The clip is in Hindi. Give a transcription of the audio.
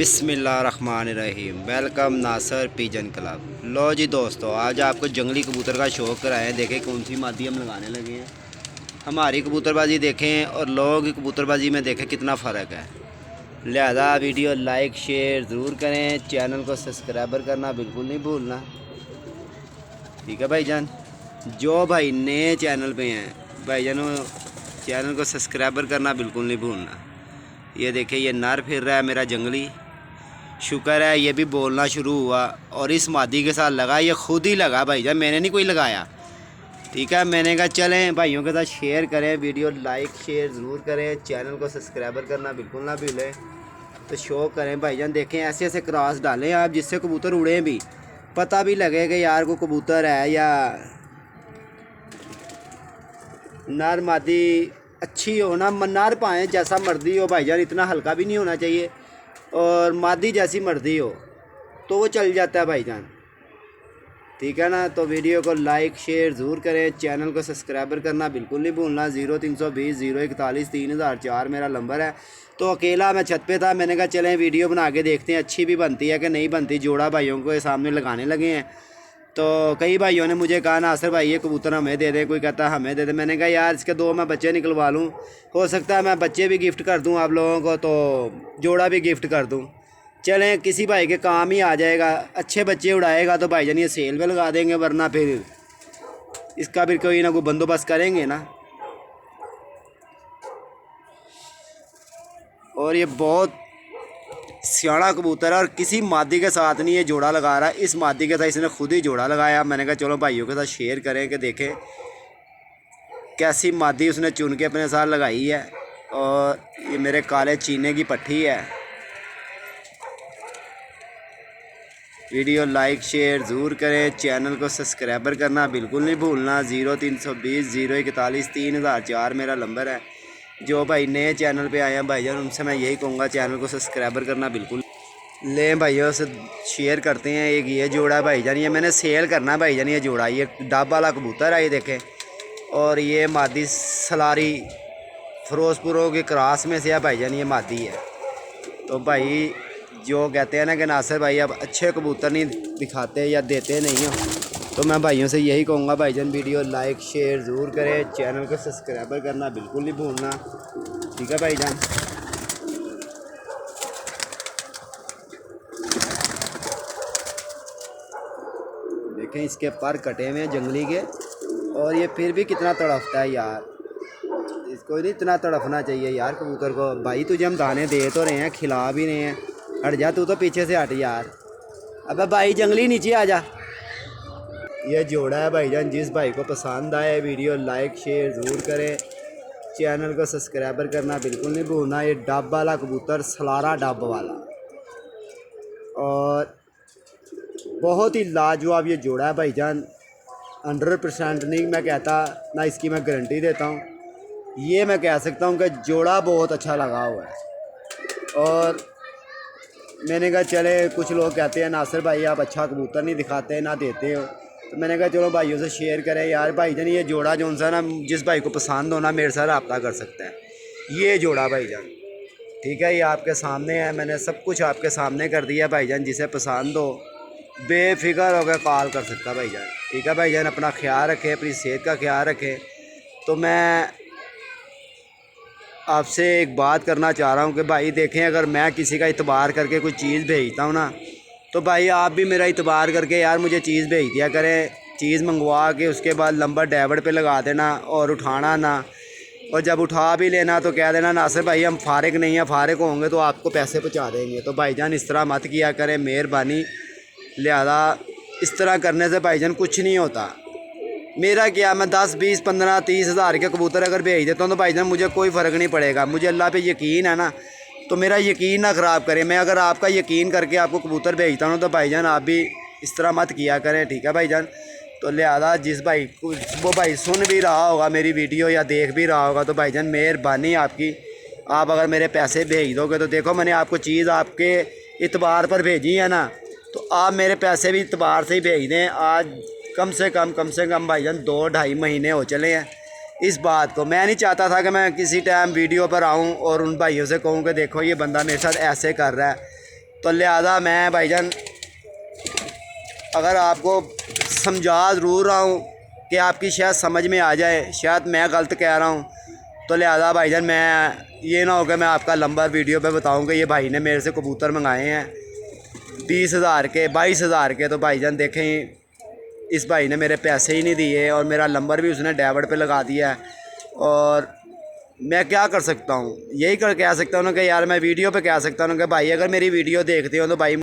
बिस्मिल्लाहिर्रहमानिर्रहीम। वेलकम नासर पिजन क्लब। लो जी दोस्तों, आज आपको जंगली कबूतर का शौक़ कराएं। देखें कौन सी मादी हम लगाने लगे हैं। हमारी कबूतरबाजी देखें और लोगों की कबूतरबाजी में देखें कितना फ़र्क है। लिहाजा वीडियो लाइक शेयर ज़रूर करें, चैनल को सब्सक्राइबर करना बिल्कुल नहीं भूलना। ठीक है भाईजान। जो भाई नए चैनल पे हैं भाईजान, चैनल को सब्सक्राइबर करना बिल्कुल नहीं भूलना। ये देखिए, ये नर फिर रहा है मेरा जंगली। शुक्र है ये भी बोलना शुरू हुआ और इस मादी के साथ लगा। ये खुद ही लगा भाईजान, मैंने नहीं कोई लगाया। ठीक है, मैंने कहा चलें भाइयों के साथ शेयर करें, वीडियो लाइक शेयर ज़रूर करें, चैनल को सब्सक्राइबर करना बिल्कुल ना भूलें। तो शो करें भाईजान। देखें ऐसे ऐसे क्रॉस डालें आप जिससे कबूतर उड़ें भी, पता भी लगे कि यार को कबूतर है या नर मादी अच्छी हो ना। नर पाएँ जैसा मर्जी हो भाईजान, इतना हल्का भी नहीं होना चाहिए, और मादी जैसी मर्जी हो तो वो चल जाता है भाईजान। ठीक है ना। तो वीडियो को लाइक शेयर ज़रूर करें, चैनल को सब्सक्राइबर करना बिल्कुल नहीं भूलना। 0320 041 3004 मेरा नंबर है। तो अकेला मैं छत पे था, मैंने कहा चलें वीडियो बना के देखते हैं अच्छी भी बनती है कि नहीं बनती। जोड़ा भाइयों को सामने लगाने लगे हैं। तो कई भाइयों ने मुझे कहा नासिर भाई ये कबूतर हमें दे दे, कोई कहता हमें दे दे। मैंने कहा यार इसके दो मैं बच्चे निकलवा लूँ, हो सकता है मैं बच्चे भी गिफ्ट कर दूँ आप लोगों को, तो जोड़ा भी गिफ्ट कर दूँ। चलें किसी भाई के काम ही आ जाएगा। अच्छे बच्चे उड़ाएगा तो भाईजान ये सेल में लगा देंगे, वरना फिर इसका भी कोई ना कोई बंदोबस्त करेंगे ना। और ये बहुत सियाना कबूतर है और किसी मादी के साथ नहीं ये जोड़ा लगा रहा है। इस मादी के साथ इसने खुद ही जोड़ा लगाया। मैंने कहा चलो भाइयों के साथ शेयर करें कि देखें कैसी मादी उसने चुन के अपने साथ लगाई है। और ये मेरे काले चीने की पट्टी है। वीडियो लाइक शेयर ज़रूर करें, चैनल को सब्सक्राइबर करना बिल्कुल नहीं भूलना। 0320 041 3004 मेरा नंबर है। जो भाई नए चैनल पे आए हैं भाईजान, उनसे मैं यही कहूँगा चैनल को सब्सक्राइबर करना बिल्कुल लें। भाइयों से शेयर करते हैं। एक ये जोड़ा है भाईजान, ये मैंने सेल करना है भाईजान। ये जोड़ा ये डब वाला कबूतर है, ये देखें। और ये मादी सलारी फिरोजपुरों के क्रॉस में से है भाईजान, ये मादी है। तो भाई जो कहते हैं ना कि नासिर भाई अब अच्छे कबूतर नहीं दिखाते या देते नहीं हो, तो मैं भाइयों से यही कहूँगा भाईजान वीडियो लाइक शेयर ज़रूर करें, चैनल को सब्सक्राइबर करना बिल्कुल नहीं भूलना। ठीक है भाईजान। देखें इसके पर कटे हुए हैं जंगली के, और ये फिर भी कितना तड़फता है यार। इसको नहीं इतना तड़फना चाहिए यार कबूतर को। भाई तुझे हम दाने दे तो रहे हैं, खिला भी रहे हैं, हट जा तू तो पीछे से हट यार। अबे भाई जंगली नीचे आ जा। ये जोड़ा है भाईजान, जिस भाई को पसंद आए वीडियो लाइक शेयर ज़रूर करें, चैनल को सब्सक्राइबर करना बिल्कुल नहीं भूलना। ये डब वाला कबूतर, सलारा डब वाला, और बहुत ही लाजवाब ये जोड़ा है भाईजान। 100% नहीं मैं कहता ना, इसकी मैं गारंटी देता हूँ। ये मैं कह सकता हूँ कि जोड़ा बहुत अच्छा लगा हुआ है। और मैंने कहा चले, कुछ लोग कहते हैं नासिर भाई आप अच्छा कबूतर नहीं दिखाते ना देते हो, तो मैंने कहा चलो भाइयों से शेयर करें यार। भाईजान ये जोड़ा जो सा ना, जिस भाई को पसंद हो ना मेरे साथ रब्ता कर सकते हैं। ये जोड़ा भाईजान ठीक है, ये आपके सामने है, मैंने सब कुछ आपके सामने कर दिया भाईजान। जिसे पसंद हो बेफिक्र होकर कॉल कर सकता भाईजान। ठीक है भाईजान, अपना ख्याल रखें, अपनी सेहत का ख्याल रखें। तो मैं आपसे एक बात करना चाह रहा हूँ कि भाई देखें, अगर मैं किसी का इतबार करके कोई चीज़ भेजता हूँ ना, तो भाई आप भी मेरा इतबार करके यार मुझे चीज़ भेज दिया करें। चीज़ मंगवा के उसके बाद नंबर डेबिट पे लगा देना और उठाना ना, और जब उठा भी लेना तो कह देना नासिर भाई हम फारिग नहीं हैं, फारिग होंगे तो आपको पैसे पहुँचा देंगे। तो भाईजान इस तरह मत किया करें, मेहरबानी। लिहाजा इस तरह करने से भाईजान कुछ नहीं होता। मेरा क्या, मैं 10 20 15 30 हज़ार के कबूतर अगर भेज देता हूँ तो भाईजान मुझे कोई फ़र्क नहीं पड़ेगा। मुझे अल्लाह पे यकीन है ना, तो मेरा यकीन ना ख़राब करें। मैं अगर आपका यकीन करके आपको कबूतर भेजता हूँ तो भाईजान आप भी इस तरह मत किया करें। ठीक है भाईजान। तो लिहाजा जिस भाई को वो भाई सुन भी रहा होगा मेरी वीडियो या देख भी रहा होगा, तो भाईजान मेहरबानी आपकी, आप अगर मेरे पैसे भेज दोगे तो देखो मैंने आपको चीज़ आपके इतबार पर भेजी है ना, तो आप मेरे पैसे भी इतबार से ही भेज दें। आज कम से कम भाईजान 2-2.5 महीने हो चले हैं इस बात को। मैं नहीं चाहता था कि मैं किसी टाइम वीडियो पर आऊं और उन भाइयों से कहूं कि देखो ये बंदा मेरे साथ ऐसे कर रहा है। तो लिहाजा मैं भाईजान अगर आपको समझा ज़रूर रहा हूँ कि आपकी शायद समझ में आ जाए, शायद मैं गलत कह रहा हूँ, तो लिहाजा भाईजान मैं ये ना हो कि मैं आपका नंबर वीडियो पे बताऊँ कि ये भाई ने मेरे से कबूतर मंगाए हैं 20,000 के 22,000 के। तो भाईजान देखें इस भाई ने मेरे पैसे ही नहीं दिए और मेरा नंबर भी उसने डेबिट पे लगा दिया है। और मैं क्या कर सकता हूँ, यही कह सकता हूँ ना कि यार मैं वीडियो पे कह सकता हूँ कि भाई अगर मेरी वीडियो देखते हो तो भाई